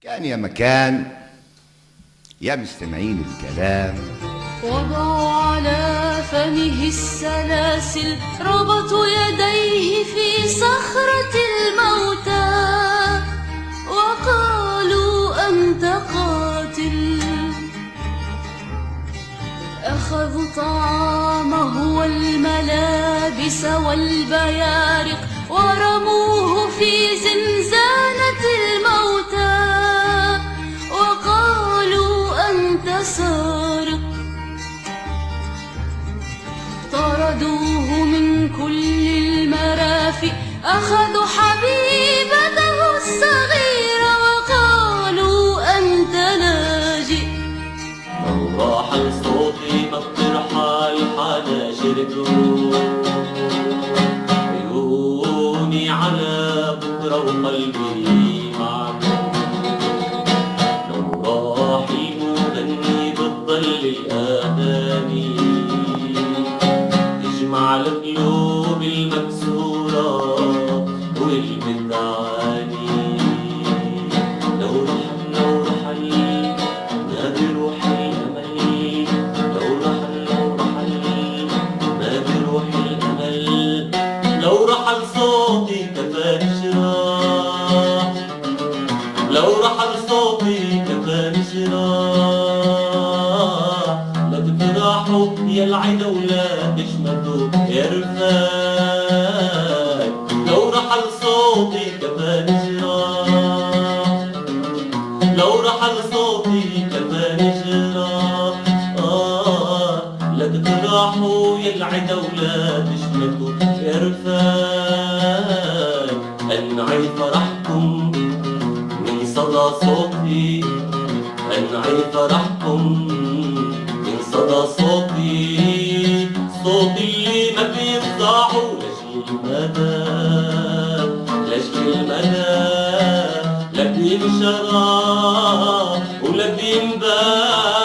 كان يا مكان يا مستمعين الكلام، وضعوا على فمه السلاسل، ربطوا يديه في صخرة الموتى، وقالوا أنت قاتل. أخذوا طعامه والملابس والبيارق، ورموه في زنزانة الموتى، وقالوا أنت سارق. طردوه من كل المرافق، أخذوا حبيبته الصغيرة، وقالوا أنت لاجئ. لو راح لصوتي بطرح الحناجر عيوني على بكرة وقلبي معكم. لو راح المغني بتضل الأغاني تجمع القلوب المكسورة والمتعاني. لو رحل ما بروح الأمل، لو رحل ما بروح الأمل. لو رحل صوتي كفاني جراح، لو رحل صوتي كفاني جراح. لا تفرحوا يا العدا ولا تجمدوا يا رفاق. لو رحل صوتي كفاني جراح، لو رحل صوتي كفاني جراح. لا تفرحوا يا العدا ولا تجمدوا يا رفاق. أنعي فرحكم من صدى صوتي، أنعي فرحكم من صدى صوتي. صوتي اللي ما بيفضحوا لأجل المدى، لأجل المدى. لا بينشرى ولا بينباع